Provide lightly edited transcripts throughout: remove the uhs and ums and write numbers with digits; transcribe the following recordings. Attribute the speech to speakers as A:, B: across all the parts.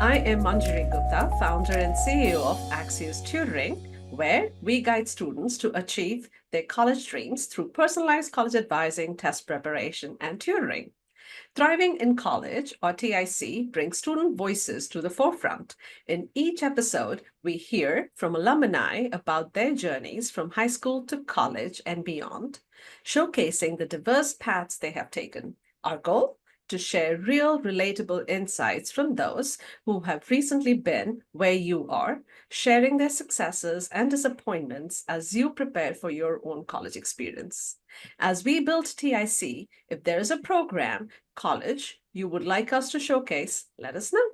A: I am Manjari Gupta, founder and CEO of Axios Tutoring, where we guide students to achieve their college dreams through personalized college advising, test preparation, and tutoring. Thriving in College, or TIC, brings student voices to the forefront. In each episode, we hear from alumni about their journeys from high school to college and beyond, showcasing the diverse paths they have taken. Our goal? To share real, relatable insights from those who have recently been where you are, sharing their successes and disappointments as you prepare for your own college experience. As we build TIC, if there is a program, college you would like us to showcase, let us know.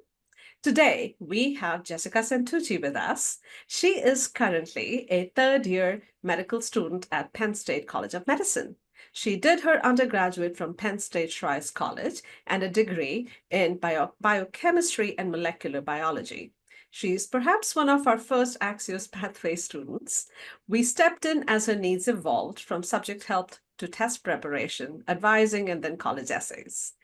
A: Today, we have Jessica Santucci with us. She is currently a third year medical student at Penn State College of Medicine. She did her undergraduate from Penn State Rice College and a degree in biochemistry and molecular biology. She's perhaps one of our first Axios Pathway students. We stepped in as her needs evolved from subject help to test preparation, advising, and then college essays.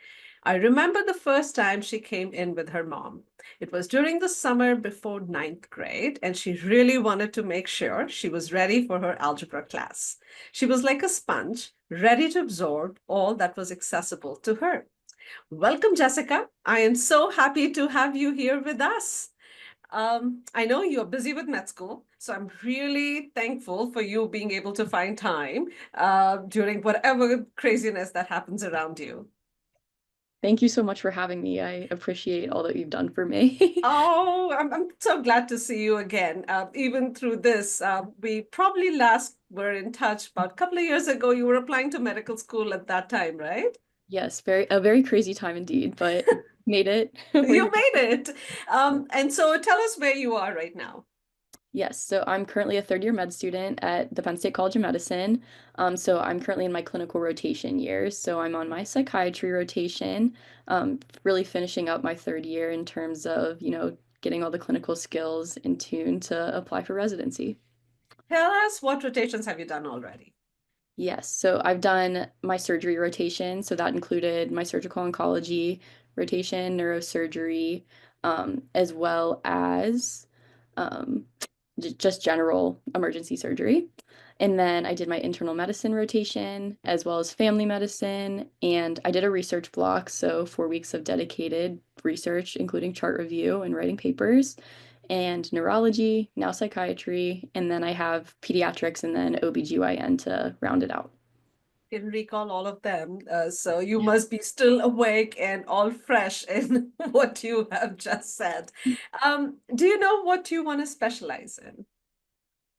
A: I remember the first time she came in with her mom. It was during the summer before ninth grade, and she really wanted to make sure she was ready for her algebra class. She was like a sponge, ready to absorb all that was accessible to her. Welcome, Jessica. I am so happy to have you here with us. I know you're busy with med school, so I'm really thankful for you being able to find time during whatever craziness that happens around you.
B: Thank you so much for having me. I appreciate all that you've done for me.
A: Oh, I'm so glad to see you again. Even through this, we probably last were in touch about a couple of years ago. You were applying to medical school at that time, right?
B: Yes, a very crazy time indeed, but made it. We're
A: You
B: here.
A: made it. And so tell us where you are right now.
B: Yes, so I'm currently a third year med student at the Penn State College of Medicine. So I'm currently in my clinical rotation years. So I'm on my psychiatry rotation, really finishing up my third year in terms of, getting all the clinical skills in tune to apply for residency.
A: Tell us what rotations have you done already?
B: Yes, so I've done my surgery rotation. So that included my surgical oncology rotation, neurosurgery, as well as um, just general emergency surgery. And then I did my internal medicine rotation, as well as family medicine. And I did a research block, so 4 weeks of dedicated research, including chart review and writing papers and neurology, now psychiatry, and then I have pediatrics and then OBGYN to round it out.
A: Can recall all of them. So you must be still awake and all fresh in what you have just said. Do you know what you want to specialize in?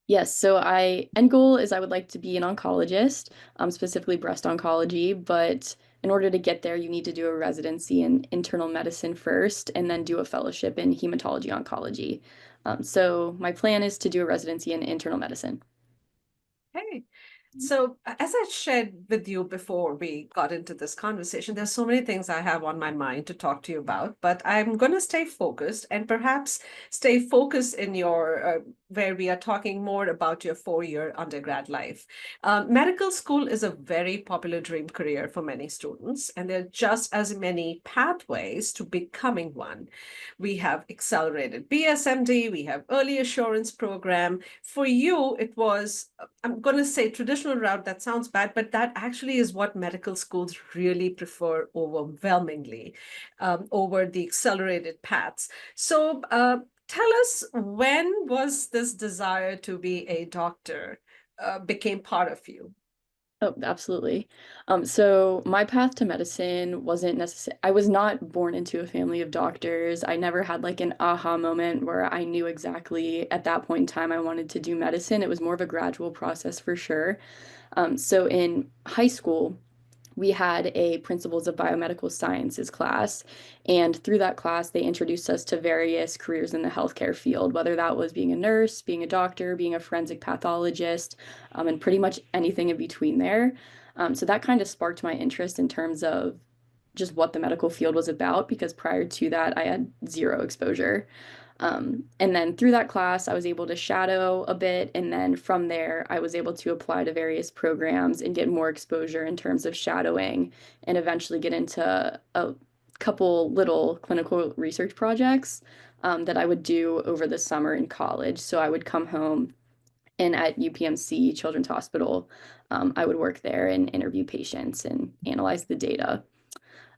B: Yes, so I end goal is I would like to be an oncologist, specifically breast oncology, but in order to get there, you need to do a residency in internal medicine first and then do a fellowship in hematology oncology. So my plan is to do a residency in internal medicine.
A: Hey, so as I shared with you before we got into this conversation, there's so many things I have on my mind to talk to you about, but I'm going to stay focused and perhaps stay focused in your where we are talking more about your 4 year undergrad life. Medical school is a very popular dream career for many students, and there are just as many pathways to becoming one. We have accelerated BSMD, we have early assurance program. For you, it was I'm going to say traditional route. That sounds bad, but that actually is what medical schools really prefer overwhelmingly over the accelerated paths. So tell us, when was this desire to be a doctor became part of you?
B: Oh, absolutely. So my path to medicine wasn't necessary. I was not born into a family of doctors. I never had like an aha moment where I knew exactly at that point in time I wanted to do medicine. It was more of a gradual process for sure. So in high school, we had a Principles of Biomedical Sciences class. And through that class, they introduced us to various careers in the healthcare field, whether that was being a nurse, being a doctor, being a forensic pathologist, and pretty much anything in between there. So that kind of sparked my interest in terms of just what the medical field was about, because prior to that, I had zero exposure. And then through that class, I was able to shadow a bit. And then from there, I was able to apply to various programs and get more exposure in terms of shadowing and eventually get into a couple little clinical research projects that I would do over the summer in college. So I would come home and at UPMC Children's Hospital, I would work there and interview patients and analyze the data.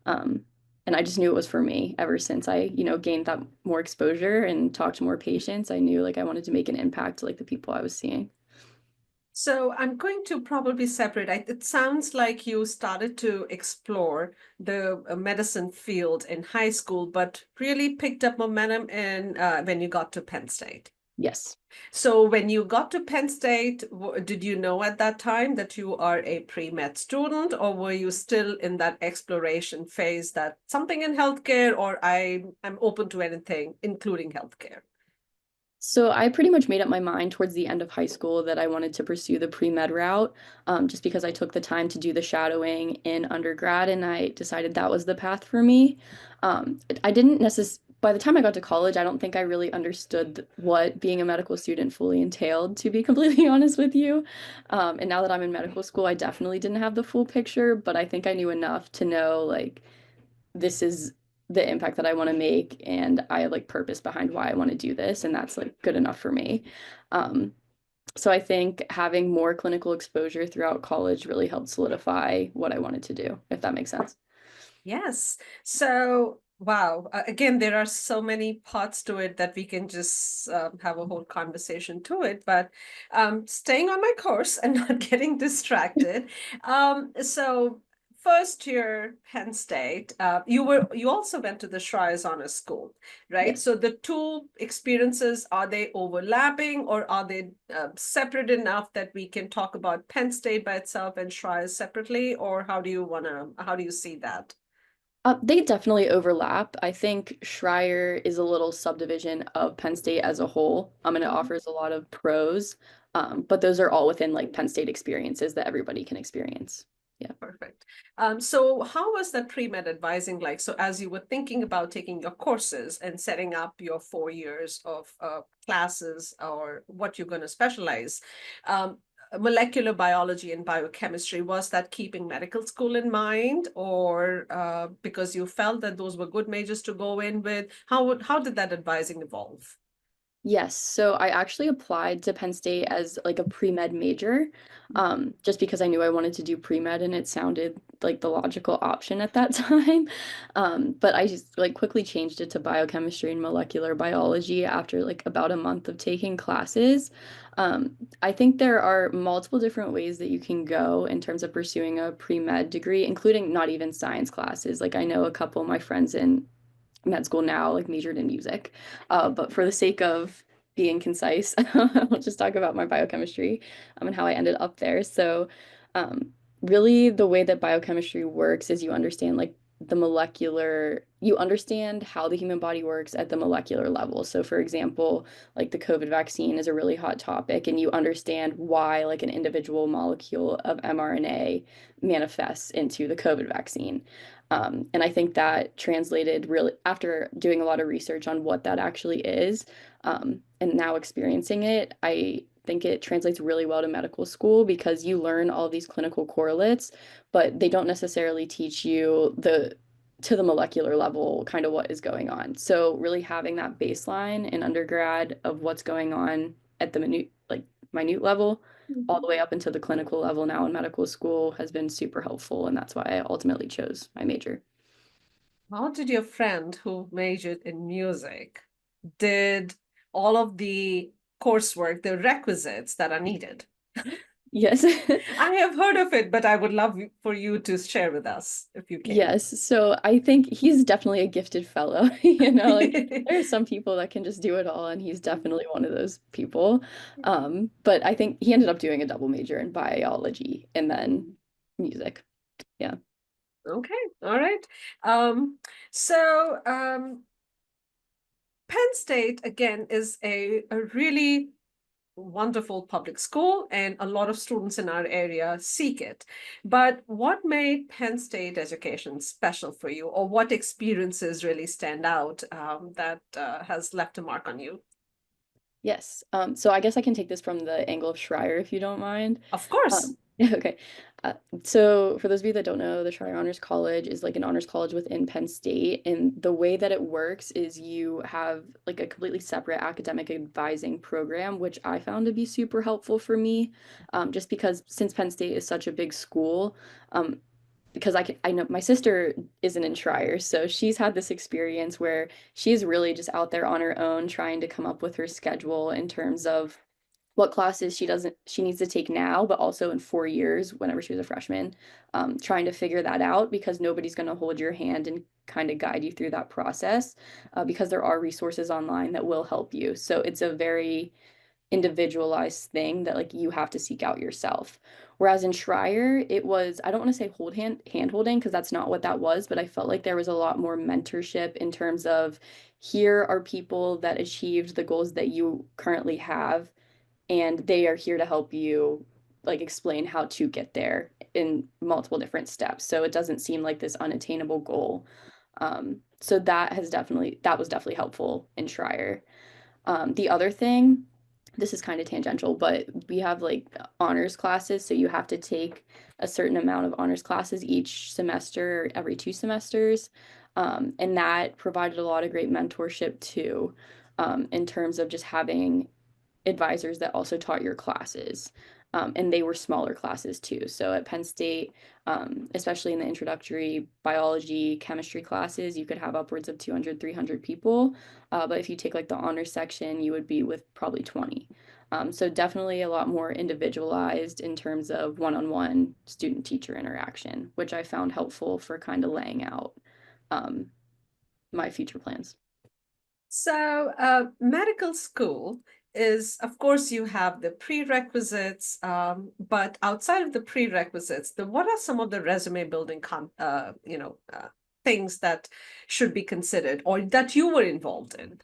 B: Um, and I just knew it was for me ever since I, gained that more exposure and talked to more patients. I knew like I wanted to make an impact to like the people I was seeing.
A: So I'm going to probably separate. It sounds like you started to explore the medicine field in high school, but really picked up momentum in when you got to Penn State.
B: Yes.
A: So when you got to Penn State, did you know at that time that you are a pre-med student, or were you still in that exploration phase that something in healthcare, or I'm open to anything, including healthcare?
B: So I pretty much made up my mind towards the end of high school that I wanted to pursue the pre-med route, just because I took the time to do the shadowing in undergrad and I decided that was the path for me. I didn't necessarily, by the time I got to college, I don't think I really understood what being a medical student fully entailed, to be completely honest with you. And now that I'm in medical school, I definitely didn't have the full picture, but I think I knew enough to know like this is the impact that I want to make and I have like purpose behind why I want to do this and that's like good enough for me. Um, so I think having more clinical exposure throughout college really helped solidify what I wanted to do, if that makes sense.
A: Yes. So, wow. Again, there are so many parts to it that we can just have a whole conversation to it. But staying on my course and not getting distracted. So, first year Penn State, you also went to the Shires Honor School, right?
B: Yes.
A: So the two experiences, are they overlapping or are they separate enough that we can talk about Penn State by itself and Shires separately, or how do you see that?
B: They definitely overlap. I think Schreier is a little subdivision of Penn State as a whole, and it
A: Mhm.
B: offers a lot of pros, but those are all within like Penn State experiences that everybody can experience. Yeah.
A: Perfect. So how was that pre-med advising like? So as you were thinking about taking your courses and setting up your 4 years of classes or what you're going to specialize, um, molecular biology and biochemistry, was that keeping medical school in mind, or because you felt that those were good majors to go in with? How did that advising evolve?
B: Yes, so I actually applied to Penn State as like a pre-med major, just because I knew I wanted to do pre-med and it sounded like the logical option at that time. But I just like quickly changed it to biochemistry and molecular biology after like about a month of taking classes. I think there are multiple different ways that you can go in terms of pursuing a pre-med degree, including not even science classes. Like I know a couple of my friends in med school now, like majored in music. But for the sake of being concise, I'll just talk about my biochemistry and how I ended up there. So, um, really, the way that biochemistry works is you understand like you understand how the human body works at the molecular level. So, for example, like the COVID vaccine is a really hot topic, and you understand why like an individual molecule of mRNA manifests into the COVID vaccine. And I think that translated really after doing a lot of research on what that actually is, and now experiencing it, I think it translates really well to medical school because you learn all these clinical correlates, but they don't necessarily teach you the to the molecular level kind of what is going on. So really having that baseline in undergrad of what's going on at the minute level all the way up into the clinical level now in medical school has been super helpful, and that's why I ultimately chose my major.
A: How did your friend who majored in music did all of the coursework, the requisites that are needed?
B: Yes.
A: I have heard of it, but I would love for you to share with us if you can.
B: Yes. So I think he's definitely a gifted fellow. Like there are some people that can just do it all, and he's definitely one of those people. But I think he ended up doing a double major in biology and then music. Yeah.
A: Okay, all right. Um, so Penn State again is a really wonderful public school, and a lot of students in our area seek it. But what made Penn State education special for you, or what experiences really stand out that has left a mark on you?
B: Yes. So I guess I can take this from the angle of Schreier if you don't mind.
A: Of course.
B: Um, Okay. Uh, so for those of you that don't know, the Tri Honors College is like an honors college within Penn State. And the way that it works is you have like a completely separate academic advising program, which I found to be super helpful for me. Just because since Penn State is such a big school, um, because I know my sister isn't in Schreier, so she's had this experience where she's really just out there on her own trying to come up with her schedule in terms of what classes she needs to take now, but also in 4 years whenever she was a freshman, trying to figure that out because nobody's going to hold your hand and kind of guide you through that process, because there are resources online that will help you. So it's a very individualized thing that like you have to seek out yourself. Whereas in Schreier, it was, I don't want to say hand holding because that's not what that was, but I felt like there was a lot more mentorship in terms of here are people that achieved the goals that you currently have, and they are here to help you like explain how to get there in multiple different steps. So it doesn't seem like this unattainable goal. So that was definitely helpful in Schreier. The other thing, this is kind of tangential, but we have like honors classes, so you have to take a certain amount of honors classes each semester or every 2 semesters. And that provided a lot of great mentorship too, in terms of just having advisors that also taught your classes. And they were smaller classes too. So at Penn State, especially in the introductory biology, chemistry classes, you could have upwards of 200, 300 people. But if you take like the honors section, you would be with probably 20. So definitely a lot more individualized in terms of one-on-one student-teacher interaction, which I found helpful for kind of laying out um, my future plans.
A: So, medical school is, of course, you have the prerequisites, but outside of the prerequisites, what are some of the resume building, things that should be considered or that you were involved in?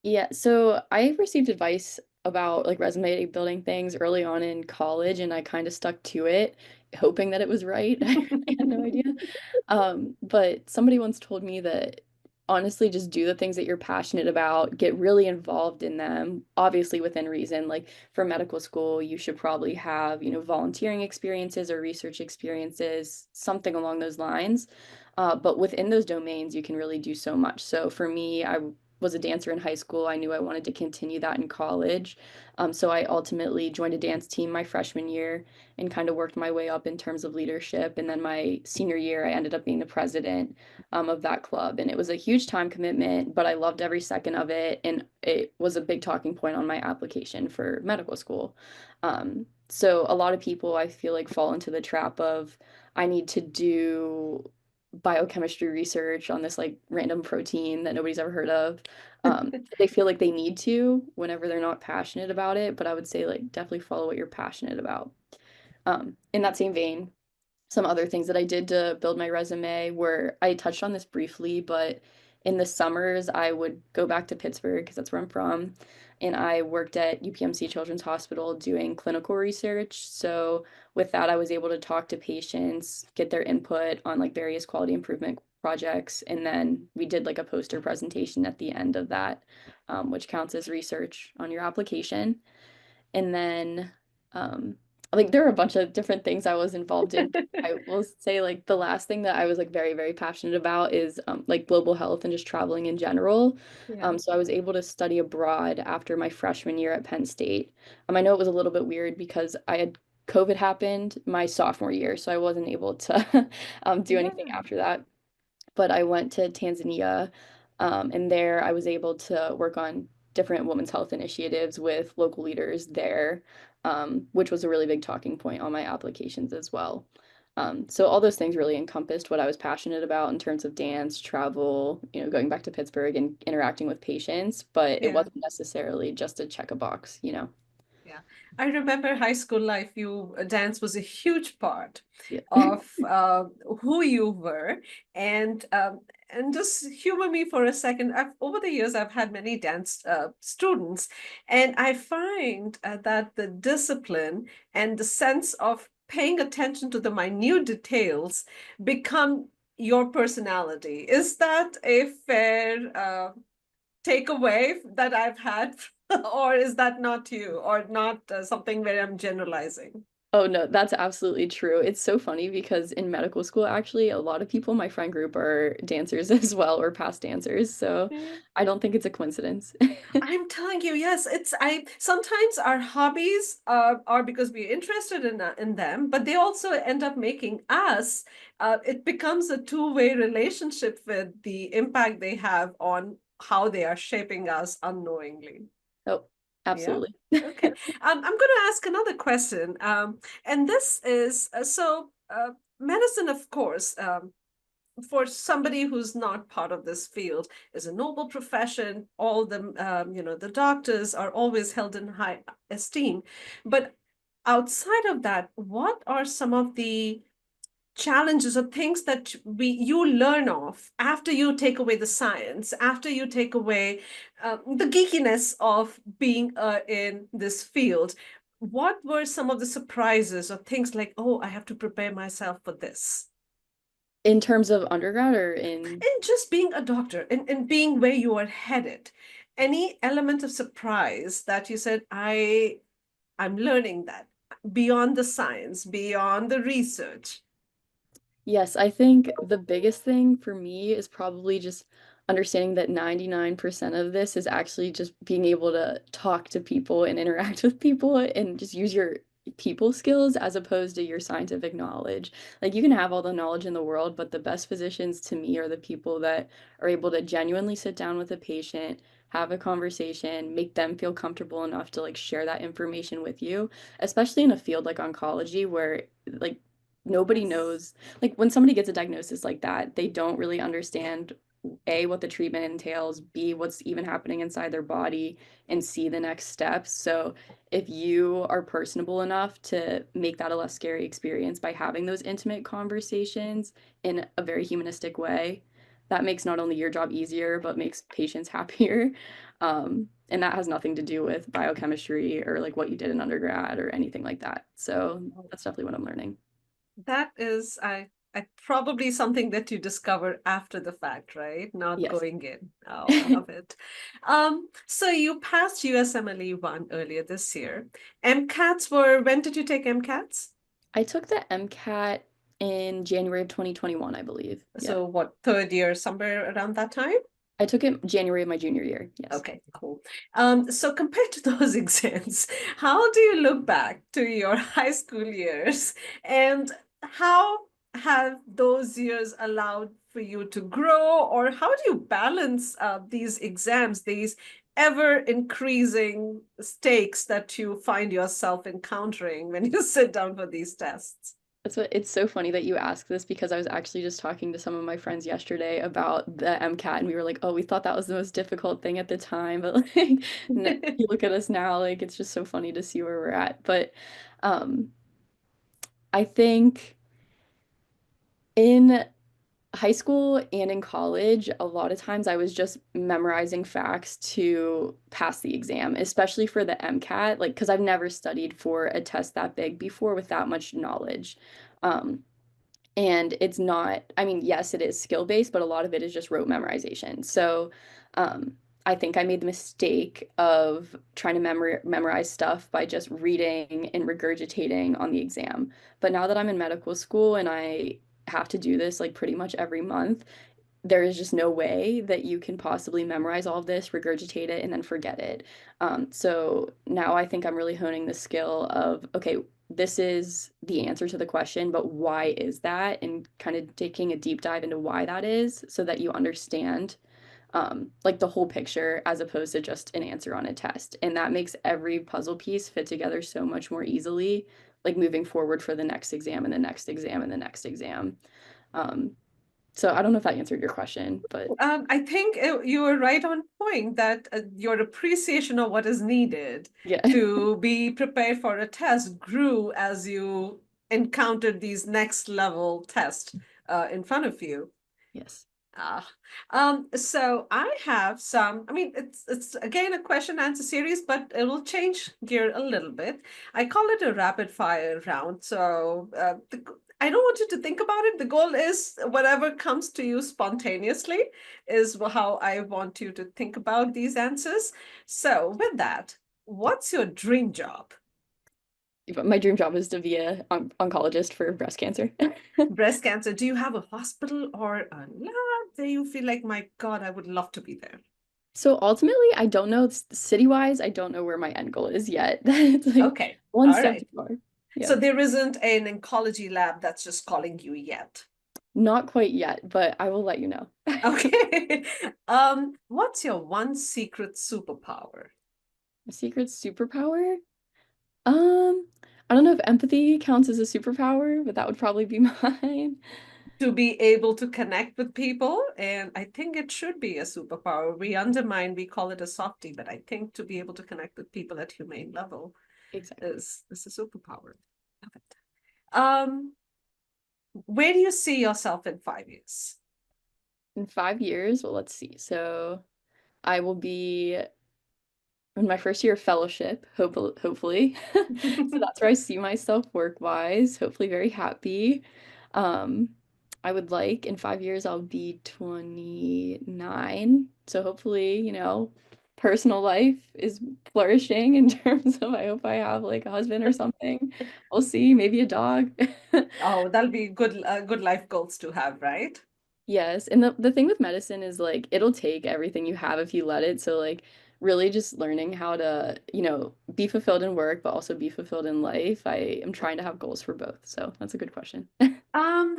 B: Yeah, so I received advice about like resume building things early on in college, and I kind of stuck to it, hoping that it was right. I had no idea. But somebody once told me that honestly, just do the things that you're passionate about, get really involved in them, obviously within reason. Like for medical school, you should probably have, volunteering experiences or research experiences, something along those lines. But within those domains, you can really do so much. So for me, I was a dancer in high school. I knew I wanted to continue that in college. So I ultimately joined a dance team my freshman year and kind of worked my way up in terms of leadership. And then my senior year, I ended up being the president of that club. And it was a huge time commitment, but I loved every second of it. And it was a big talking point on my application for medical school. So a lot of people I feel like fall into the trap of I need to do biochemistry research on this like random protein that nobody's ever heard of. They feel like they need to whenever they're not passionate about it, but I would say like definitely follow what you're passionate about. In that same vein, some other things that I did to build my resume were I touched on this briefly, but in the summers I would go back to Pittsburgh because that's where I'm from, and I worked at UPMC Children's Hospital doing clinical research. So with that, I was able to talk to patients, get their input on like various quality improvement projects, and then we did like a poster presentation at the end of that, which counts as research on your application. And then um like there are a bunch of different things I was involved in. I will say like the last thing that I was like very, very passionate about is like global health and just traveling in general.
A: Yeah.
B: So I was able to study abroad after my freshman year at Penn State. I know it was a little bit weird because I had COVID happened my sophomore year, so I wasn't able to do anything
A: Yeah.
B: after that. But I went to Tanzania, and there I was able to work on different women's health initiatives with local leaders there, which was a really big talking point on my applications as well. So all those things really encompassed what I was passionate about in terms of dance, travel, going back to Pittsburgh and interacting with patients, but it
A: Yeah.
B: wasn't necessarily just to check a box.
A: Yeah, I remember high school life. Dance was a huge part
B: Yeah.
A: of who you were, and just humor me for a second. Over the years, I've had many dance students, and I find that the discipline and the sense of paying attention to the minute details become your personality. Is that a fair takeaway that I've had, or is that not you, or not something where I'm generalizing?
B: Oh no, that's absolutely true. It's so funny because in medical school, actually, a lot of people in my friend group are dancers as well, or past dancers. So I don't think it's a coincidence.
A: I'm telling you, yes, I sometimes our hobbies are because we're interested in them, but they also end up making us. It becomes a two-way relationship with the impact they have on how they are shaping us unknowingly.
B: Oh,
A: Yeah.
B: absolutely.
A: Okay. I'm going to ask another question, and this is medicine, of course. For somebody who's not part of this field is a noble profession. All the the doctors are always held in high esteem, but outside of that, what are some of the challenges or things that you learn of after you take away the science, after you take away the geekiness of being in this field? What were some of the surprises or things like, oh, I have to prepare myself for this?
B: In terms of undergrad or in,
A: And just being a doctor and being where you are headed, any element of surprise that you said, I'm learning that beyond the science, beyond the research.
B: yes, I think the biggest thing for me is probably just understanding that 99% of this is actually just being able to talk to people and interact with people and just use your people skills as opposed to your scientific knowledge. Like you can have all the knowledge in the world, but the best physicians to me are the people that are able to genuinely sit down with a patient, have a conversation, make them feel comfortable enough to like share that information with you, especially in a field like oncology where like nobody
A: Yes.
B: knows like when somebody gets a diagnosis like that, they don't really understand A, what the treatment entails, B, what's even happening inside their body, and C, the next steps. So if you are personable enough to make that a less scary experience by having those intimate conversations in a very humanistic way, that makes not only your job easier, but makes patients happier. And that has nothing to do with biochemistry or like what you did in undergrad or anything like that. So that's definitely what I'm learning.
A: That is, I probably something that you discover after the fact, right? Not
B: Yes.
A: going in. Oh, I love it. So you passed USMLE 1 earlier this year. MCATs were, when did you take MCATs?
B: I took the MCAT in January of 2021, I believe. Yeah.
A: So what, third year, somewhere around that time?
B: I took it January of my junior year. Yes.
A: Okay, cool. So compared to those exams, how do you look back to your high school years and how have those years allowed for you to grow, or how do you balance these exams, these ever increasing stakes that you find yourself encountering when you sit down for these tests?
B: That's what it's so funny that you ask this because I was actually just talking to some of my friends yesterday about the MCAT and we were like, oh, we thought that was the most difficult thing at the time, but like you look at us now, like it's just so funny to see where we're at. But um I think in high school and in college, a lot of times I was just memorizing facts to pass the exam, especially for the MCAT, like because I've never studied for a test that big before with that much knowledge. Um, and it's not, I mean, yes, it is skill based, but a lot of it is just rote memorization. So, um, I think I made the mistake of trying to memorize stuff by just reading and regurgitating on the exam. But now that I'm in medical school and I have to do this like pretty much every month, there is just no way that you can possibly memorize all of this, regurgitate it, and then forget it. So now I think I'm really honing the skill of, okay, this is the answer to the question, but why is that? And kind of taking a deep dive into why that is so that you understand like the whole picture as opposed to just an answer on a test. And that makes every puzzle piece fit together so much more easily, like moving forward for the next exam and the next exam and the next exam. Um, so I don't know if that answered your question, but
A: I think you were right on point that your appreciation of what is needed
B: yeah.
A: to be prepared for a test grew as you encountered these next level tests in front of you.
B: Yes.
A: Ah, so I have some, I mean, it's again a question answer series, but it will change gear a little bit. I call it a rapid fire round. So I don't want you to think about it. The goal is whatever comes to you spontaneously is how I want you to think about these answers. So with that, what's your dream job?
B: But my dream job is to be a oncologist for breast cancer.
A: Breast cancer, do you have a hospital or a lab that you feel like, my God, I would love to be there?
B: So ultimately, I don't know city-wise, I don't know where my end goal is yet. It's like
A: Okay,
B: one
A: all
B: step
A: right.
B: too far. Yeah.
A: So there isn't an oncology lab that's just calling you yet.
B: Not quite yet, but I will let you know.
A: Okay. What's your one secret superpower?
B: A secret superpower? Um, I don't know if empathy counts as a superpower, but that would probably be mine.
A: To be able to connect with people, and I think it should be a superpower. We call it a softie, but I think to be able to connect with people at humane level
B: Exactly.
A: is a superpower. Love it. Where do you see yourself in 5 years?
B: In 5 years, well, let's see. So I will be in my first year of fellowship, hopefully. So that's where I see myself work-wise, hopefully very happy. Um, I would like in 5 years I'll be 29. So hopefully, personal life is flourishing in terms of I hope I have like a husband or something. We'll see, maybe a dog.
A: Oh, that'll be good life goals to have, right?
B: Yes, and the thing with medicine is like it'll take everything you have if you let it. So like really just learning how to, be fulfilled in work, but also be fulfilled in life. I am trying to have goals for both. So that's a good question.
A: Um,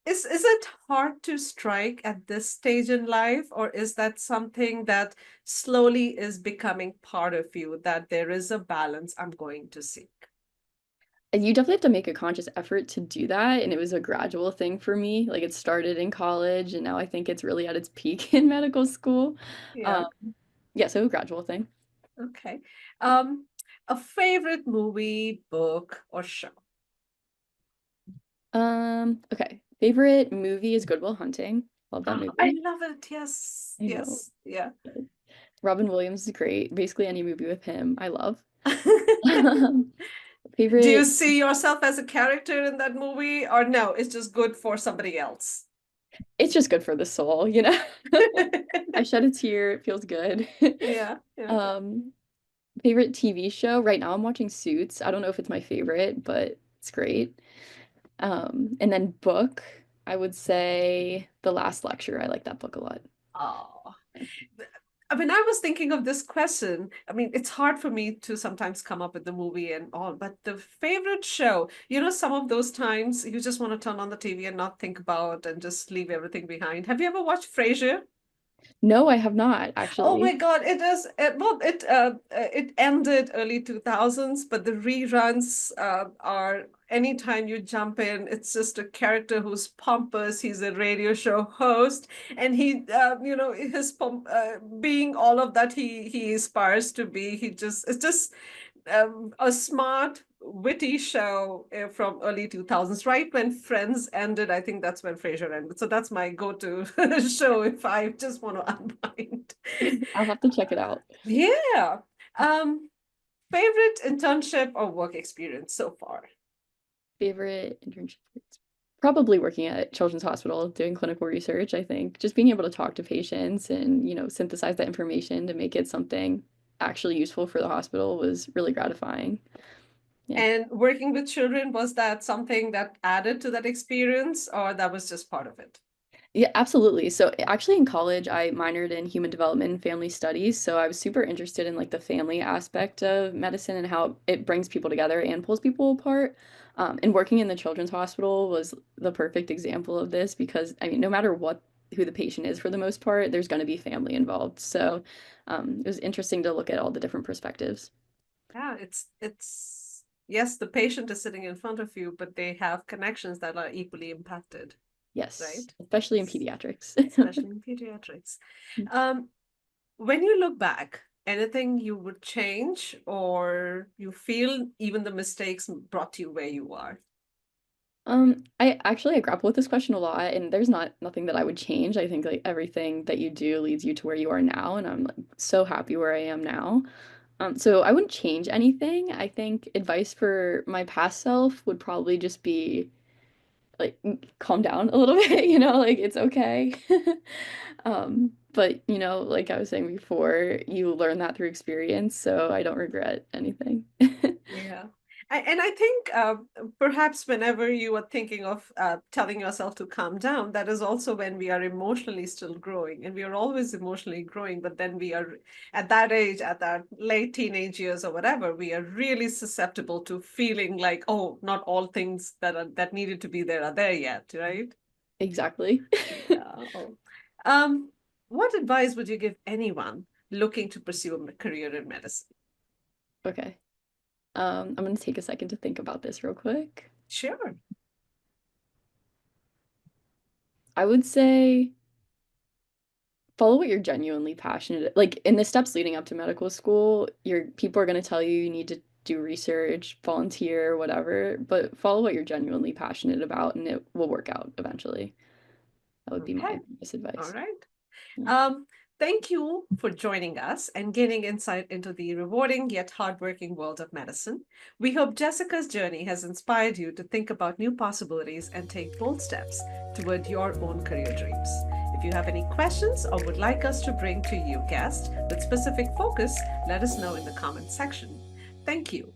A: is it hard to strike at this stage in life, or is that something that slowly is becoming part of you, that there is a balance I'm going to seek?
B: And you definitely have to make a conscious effort to do that. And it was a gradual thing for me. Like it started in college and now I think it's really at its peak in medical school.
A: Yeah.
B: Um, yeah, so a gradual thing.
A: Okay. Um, a favorite movie, book, or show?
B: Okay. Favorite movie is Good Will Hunting. Love that
A: I
B: movie.
A: love it. Yes.
B: I know.
A: Yes. Yeah.
B: Robin Williams is great. Basically, any movie with him, I love.
A: Do you
B: Favorite,
A: see yourself as a character in that movie, or no, it's just good for somebody else?
B: it's just good for the soul. I shed a tear, it feels good.
A: Yeah, yeah.
B: Um, Favorite TV show? Right now I'm watching Suits. I don't know if it's my favorite, but it's great. And then book, I would say The Last Lecture. I like that book a lot.
A: Oh, when I was thinking of this question, I mean, it's hard for me to sometimes come up with the movie and all, but the favorite show, some of those times you just want to turn on the TV and not think about and just leave everything behind. Have you ever watched Frasier?
B: No, I have not
A: Oh my
B: actually.
A: God, it is it ended early 2000s, but the reruns are anytime you jump in, it's just a character who's pompous. He's a radio show host, and his being all of that he aspires to be. It's just a smart, witty show from early 2000s, right when Friends ended. I think that's when Frasier ended. So that's my go-to show if I just want to unwind.
B: I'll have to check it out.
A: Yeah. Um, Favorite internship or work experience so far?
B: Favorite internship? Probably working at Children's Hospital doing clinical research, I think. Just being able to talk to patients and, synthesize that information to make it something actually useful for the hospital was really gratifying. Yeah.
A: And working with children, was that something that added to that experience, or that was just part of it?
B: Yeah, absolutely. So actually in college, I minored in human development and family studies. So I was super interested in like the family aspect of medicine and how it brings people together and pulls people apart. And working in the children's hospital was the perfect example of this because I mean, no matter who the patient is for the most part, there's going to be family involved. So it was interesting to look at all the different perspectives.
A: Yeah, it's yes, the patient is sitting in front of you, but they have connections that are equally impacted,
B: Yes,
A: right?
B: especially in pediatrics.
A: Especially in pediatrics. Um, when you look back, anything you would change, or you feel even the mistakes brought you where you are?
B: I grapple with this question a lot, and there's nothing that I would change. I think like everything that you do leads you to where you are now, and I'm like so happy where I am now. So I wouldn't change anything. I think advice for my past self would probably just be like calm down a little bit, like it's okay. But like I was saying before, you learn that through experience, so I don't regret anything.
A: Yeah. And I think perhaps whenever you are thinking of telling yourself to calm down, that is also when we are emotionally still growing, and we are always emotionally growing. But then we are at that age, at that late teenage years or whatever, we are really susceptible to feeling like, oh, not all things that needed to be there are there yet, right?
B: Exactly.
A: Yeah. Oh. Um, what advice would you give anyone looking to pursue a career in medicine?
B: Okay. I'm gonna take a second to think about this real quick.
A: Sure.
B: I would say follow what you're genuinely passionate. Like in the steps leading up to medical school, your people are going to tell you you need to do research, volunteer, whatever, but follow what you're genuinely passionate about and it will work out eventually. That would be
A: Okay.
B: my biggest
A: All
B: advice.
A: right.
B: Yeah.
A: Thank you for joining us and gaining insight into the rewarding yet hardworking world of medicine. We hope Jessica's journey has inspired you to think about new possibilities and take bold steps toward your own career dreams. If you have any questions or would like us to bring to you guests with specific focus, let us know in the comments section. Thank you.